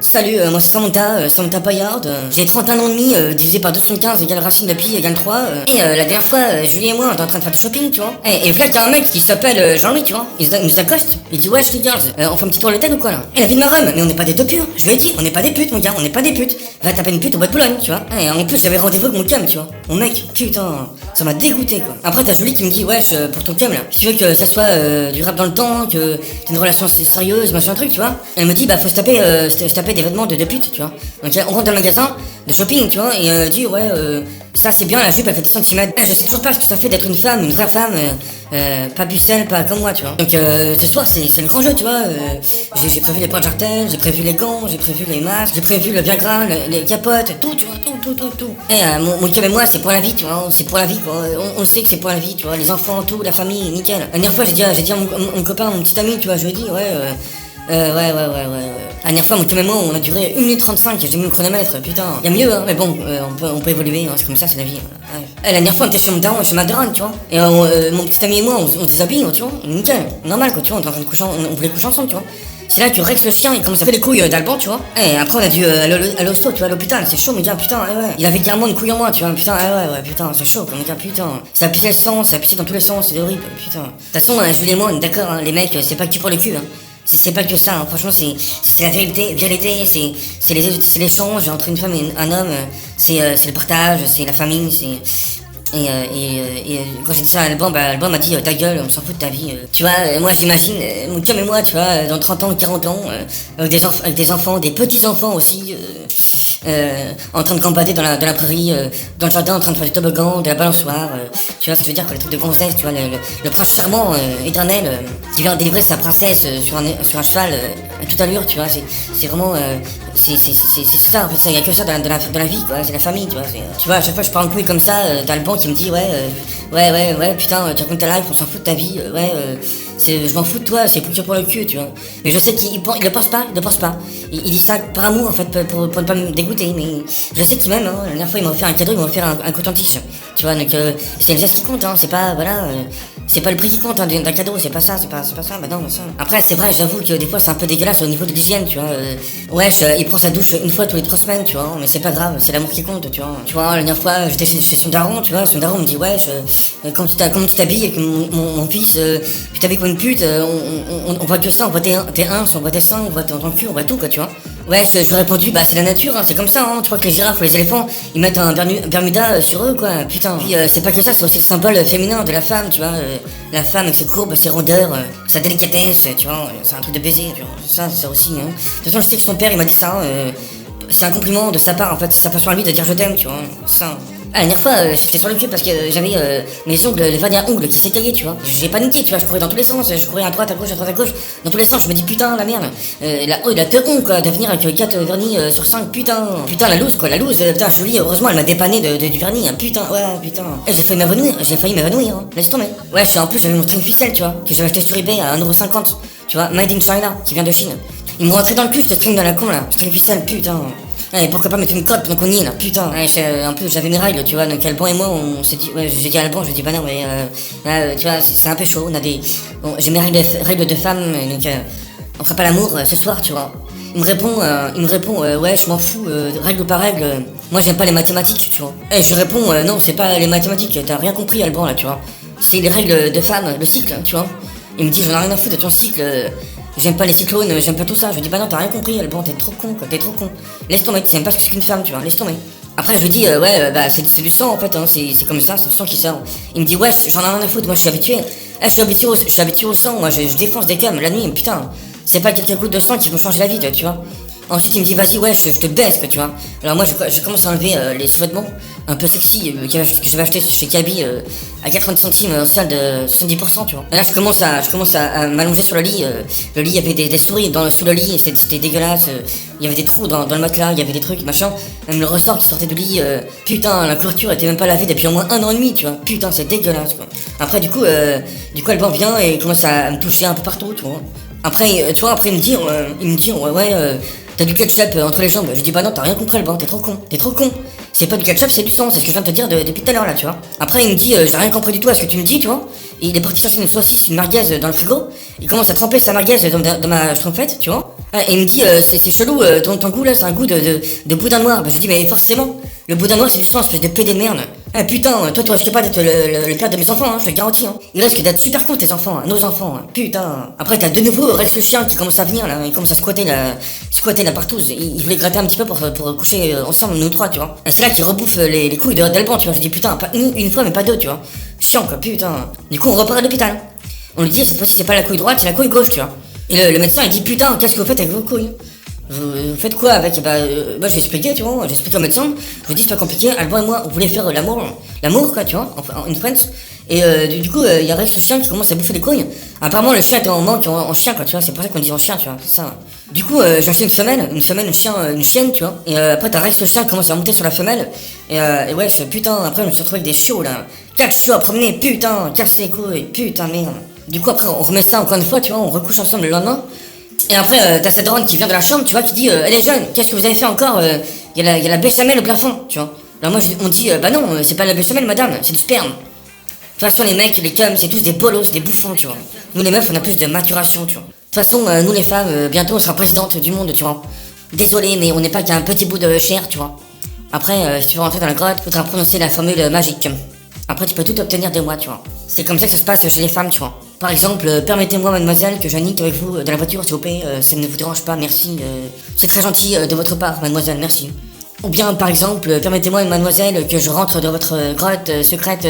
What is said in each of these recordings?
Salut, moi c'est Samantha Paillard, j'ai 31 ans et demi, divisé par 215 égale racine de pi égale 3, et la dernière fois, Julie et moi on était en train de faire du shopping, tu vois, et là t'as un mec qui s'appelle Jean-Louis, tu vois, il nous accoste, il dit wesh les girls, on fait un petit tour de tête ou quoi là? Et la vie de ma rhum, mais on n'est pas des topures, je lui ai dit, on n'est pas des putes mon gars, on n'est pas des putes, va taper une pute au bois de Boulogne, tu vois, et en plus j'avais rendez-vous avec mon cam, tu vois, mon mec, putain, ça m'a dégoûté quoi. Après t'as Julie qui me dit wesh, pour ton cam là, si tu veux que ça soit du rap dans le temps, que t'aies une relation sérieuse, machin truc, tu vois, elle me dit bah faut se taper des vêtements de pute, tu vois. Donc on rentre dans le magasin de shopping, tu vois, et dit ouais, ça c'est bien, la jupe elle fait 10 cm. Je sais toujours pas ce que ça fait d'être une femme, une vraie femme, pas pucelle, pas comme moi, tu vois. Donc ce soir c'est le grand jeu, tu vois. J'ai prévu les points jartelles, j'ai prévu les gants, j'ai prévu les masques, j'ai prévu le Viagra, les capotes, tout, tu vois, tout. Et mon cam et moi c'est pour la vie, tu vois, c'est pour la vie quoi. On sait que c'est pour la vie, tu vois, les enfants, tout, la famille, nickel. La dernière fois j'ai dit à mon copain, mon petit ami, tu vois, je lui ai dit ouais. La dernière fois, mon cam et moi, on a duré 1 minute 35, j'ai mis le chronomètre, putain. Y'a mieux, hein, mais bon, on peut évoluer, hein, c'est comme ça, c'est la vie. Hein. Ouais. La dernière fois, on était chez mon daron et chez ma daronne, tu vois. Et mon petit ami et moi, on déshabille, tu vois, nickel, normal, quoi, tu vois, on est en train de coucher, on voulait coucher ensemble, tu vois. C'est là que Rex le chien, il commence à faire les couilles d'Alban, tu vois. Et après, on a dû aller à l'hosto, tu vois, à l'hôpital, c'est chaud, mon gars, putain, ouais. Il avait carrément une couille en moi, tu vois, putain, ouais, putain, c'est chaud, mon gars, putain. Ça a pissé le sang, ça a pissé dans tous les sens, c'est horrible, putain. De toute façon, Julie et moi, on est d'accord, hein, les mecs, c'est pas que pour le cul, hein. C'est pas que ça, hein. Franchement, c'est la vérité, c'est l'échange entre une femme et un homme, c'est le partage, c'est la famille, et quand j'ai dit ça à Alban m'a dit ta gueule, on s'en fout de ta vie. Tu vois, moi j'imagine, mon chum et moi, tu vois, dans 30 ans, 40 ans, avec des enfants, des petits-enfants aussi, en train de gambader dans la prairie, dans le jardin, en train de faire du toboggan, de la balançoire, tu vois ce que je veux dire, quoi, les trucs de gonzesse, tu vois, le prince charmant, éternel, qui vient délivrer sa princesse sur un cheval, à toute allure, tu vois, c'est vraiment, c'est ça, en fait, il y a que ça dans la vie, quoi, c'est la famille, tu vois, à chaque fois je pars en couille comme ça, t'as le banc qui me dit, ouais, putain, tu racontes ta life, on s'en fout de ta vie, je m'en fous de toi, c'est pour le cul, tu vois. Mais je sais qu'il le pense pas. Il dit ça par amour, en fait, pour ne pas me dégoûter, mais je sais qu'il m'aime, hein. La dernière fois, il m'a offert un cadeau, il m'a offert un coton-tige, tu vois, donc c'est le geste qui compte, hein, c'est pas, voilà, c'est pas le prix qui compte, hein, d'un cadeau, c'est pas ça, bah non, ça. Après, c'est vrai, j'avoue que des fois, c'est un peu dégueulasse au niveau de l'hygiène, tu vois, il prend sa douche une fois tous les 3 semaines, tu vois, mais c'est pas grave, c'est l'amour qui compte, tu vois. Tu vois, la dernière fois, j'étais chez son daron, tu vois, son daron me dit, comment tu t'habilles avec mon fils, tu t'habilles comme une pute, on voit que ça, on voit tes uns, on voit tes seins, on voit ton cul, on voit tout, quoi, tu vois. Ouais, je lui ai répondu, bah c'est la nature, hein, c'est comme ça, hein, tu vois que les girafes ou les éléphants, ils mettent un Bermuda sur eux, quoi, putain. Puis c'est pas que ça, c'est aussi le symbole féminin de la femme, tu vois, la femme avec ses courbes, ses rondeurs, sa délicatesse, tu vois, c'est un truc de baiser, tu vois, ça aussi, hein. De toute façon, je sais que son père, il m'a dit ça, c'est un compliment de sa part, en fait, c'est sa façon à lui de dire je t'aime, tu vois, ça. La dernière fois, j'étais sur le cul parce que j'avais mes ongles, les vernis à ongles qui s'étaillaient, tu vois. J'ai paniqué, tu vois, je courais dans tous les sens, je courais à droite, à gauche, dans tous les sens, je me dis putain, la merde. Il a te honte, quoi, de venir avec 4 vernis sur 5, putain, la loose, quoi, putain, Julie, heureusement, elle m'a dépanné du vernis, hein, putain. Et j'ai failli m'évanouir, hein, laisse tomber. Ouais, en plus, j'avais mon string ficelle, tu vois, que j'avais acheté sur eBay à 1,50€, tu vois, made in China, qui vient de Chine. Ils m'ont rentré dans le cul, ce string de la con, là, string ficelle, putain. Ouais, pourquoi pas mettre une cote pendant qu'on y est là, putain. Ouais, un peu, j'avais mes règles, tu vois, donc Alban et moi, on s'est dit, ouais, j'ai dit à Alban, je lui ai dit, bah non, mais tu vois, c'est un peu chaud, j'ai mes règles de femme, donc on fera pas l'amour ce soir, tu vois. Il me répond, ouais, je m'en fous, règle par règle, moi j'aime pas les mathématiques, tu vois. Et je lui réponds, non, c'est pas les mathématiques, t'as rien compris, Alban, là, tu vois. C'est les règles de femme, le cycle, tu vois. Il me dit, j'en ai rien à foutre de ton cycle. J'aime pas les cyclones, j'aime pas tout ça. Je lui dis, bah non, t'as rien compris, Alban, t'es trop con, quoi, t'es trop con. Laisse tomber, tu sais même pas ce que c'est qu'une femme, tu vois, laisse tomber. Après, je lui dis, bah c'est du sang en fait, hein, c'est comme ça, c'est du sang qui sort. Il me dit, ouais, j'en ai rien à foutre, moi je suis habitué. Je suis habitué au sang, moi je défonce des cams la nuit, putain. C'est pas quelques gouttes de sang qui vont changer la vie, tu vois. Ensuite, il me dit, vas-y, ouais, je te baisse, tu vois. Alors, moi, je commence à enlever les sous-vêtements un peu sexy que j'avais acheté chez Kaby à 90 centimes en salle de 70%, tu vois. Et là, je commence à m'allonger sur le lit. Le lit, il y avait des souris sous le lit, c'était dégueulasse. Il y avait des trous dans le matelas, il y avait des trucs, machin. Même le ressort qui sortait du lit, putain, la couverture était même pas lavée depuis au moins 1 an et demi, tu vois. Putain, c'est dégueulasse, quoi. Après, du coup, Alban vient et commence à me toucher un peu partout, tu vois. Après, tu vois, il me dit, t'as du ketchup entre les jambes. Je dis, bah non, t'as rien compris, Alban, t'es trop con. C'est pas du ketchup, c'est du sang, c'est ce que je viens de te dire depuis tout à l'heure, là, tu vois. Après, il me dit, j'ai rien compris du tout à ce que tu me dis, tu vois. Et il est parti chercher une saucisse, une merguez dans le frigo. Il commence à tremper sa merguez dans ma schtroumpfette, tu vois. Ah, et il me dit, c'est chelou, ton goût là, c'est un goût de boudin noir. Bah, je dis, mais forcément, le boudin noir c'est du sang, espèce de pédé de merde. Ah putain, toi tu risques pas d'être le père de mes enfants, hein, je te le garantis. Hein. Ils risquent d'être super cons tes enfants, hein, nos enfants. Hein. Putain. Après t'as de nouveau Rex le chien qui commence à venir là, il commence à squatter la partouze. Il voulait gratter un petit peu pour coucher ensemble nous trois, tu vois. Et c'est là qu'il rebouffe les couilles d'Alban, tu vois. Je dis putain, pas une fois mais pas deux, tu vois. Chiant quoi, putain. Du coup on repart à l'hôpital. On lui dit cette fois-ci c'est pas la couille droite, c'est la couille gauche, tu vois. Et le médecin il dit putain, qu'est-ce que vous faites avec vos couilles? Vous faites quoi avec? Bah je vais expliquer, tu vois, j'ai expliqué au médecin, je vous dis c'est pas compliqué, Alban et moi on voulait faire l'amour quoi, tu vois, en friends. Et du coup, il y a Rex le chien qui commence à bouffer les couilles. Apparemment le chien était en manque en chien quoi, tu vois, c'est pour ça qu'on dit en chien, tu vois, c'est ça. Du coup, j'en fais une semaine, une chienne, tu vois. Et après t'as Rex le chien qui commence à monter sur la femelle. Et ouais, putain, après je me suis retrouvé avec des chiots là. 4 chiots à promener, putain, casse les couilles, putain merde. Du coup après on remet ça encore une fois, tu vois, on recouche ensemble le lendemain. Et après, t'as cette daronne qui vient de la chambre, tu vois, qui dit elle est jeune, qu'est-ce que vous avez fait encore? Il y a la béchamel au plafond, tu vois. Alors moi, on dit bah non, c'est pas la béchamel, madame, c'est du sperme. De toute façon, les mecs, les cums, c'est tous des bolos, des bouffons, tu vois. Nous, les meufs, on a plus de maturation, tu vois. De toute façon, nous, les femmes, bientôt, on sera présidente du monde, tu vois. Désolé, mais on n'est pas qu'un petit bout de chair, tu vois. Après, si tu veux rentrer dans la grotte, faudra prononcer la formule magique. Après, tu peux tout obtenir de moi, tu vois. C'est comme ça que ça se passe chez les femmes, tu vois. Par exemple, permettez-moi, mademoiselle, que j'anique avec vous dans la voiture, s'il vous plaît. Ça ne vous dérange pas, merci. C'est très gentil de votre part, mademoiselle, merci. Ou bien, par exemple, permettez-moi, mademoiselle, que je rentre dans votre grotte secrète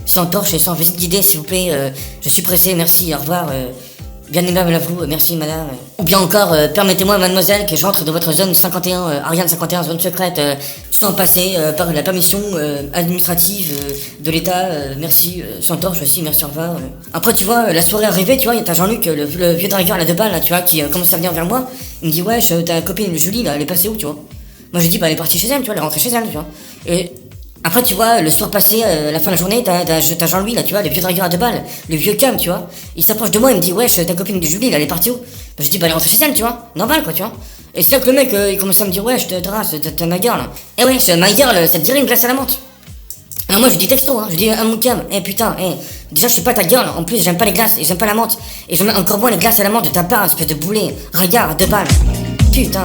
sans torche et sans visite guidée, s'il vous plaît. Je suis pressé, merci, au revoir. Bien aimable à vous, merci madame. Ou bien encore, permettez-moi mademoiselle que j'entre dans votre zone 51, Ariane 51, zone secrète, sans passer par la permission administrative de l'État, merci, sans torche aussi, merci, au revoir. Après tu vois, la soirée arrivée, tu vois, t'as Jean-Luc, le vieux dragueur là de balle, là, tu vois, qui commence à venir vers moi, il me dit ouais, ta copine Julie là, elle est passée où, tu vois. Moi je dis bah elle est partie chez elle, tu vois, elle est rentrée chez elle, tu vois. Et après, tu vois, le soir passé, la fin de la journée, t'as Jean-Louis, là, tu vois, le vieux dragueur à deux balles, le vieux cam, tu vois. Il s'approche de moi, il me dit, wesh, ta copine de Julie, là, elle est partie où? Bah, je dis, bah, elle est rentrée chez elle, tu vois. Normal, quoi, tu vois. Et c'est là que le mec, il commence à me dire, wesh, t'as ma girl. Eh ouais, ma girl, ça te dirait une glace à la menthe. Alors moi, je dis texto, hein, je dis à mon cam, putain, déjà, je suis pas ta girl, en plus, j'aime pas les glaces, et j'aime pas la menthe. Et j'aime encore moins les glaces à la menthe de ta part, espèce de boulet, regard à deux balles. Putain.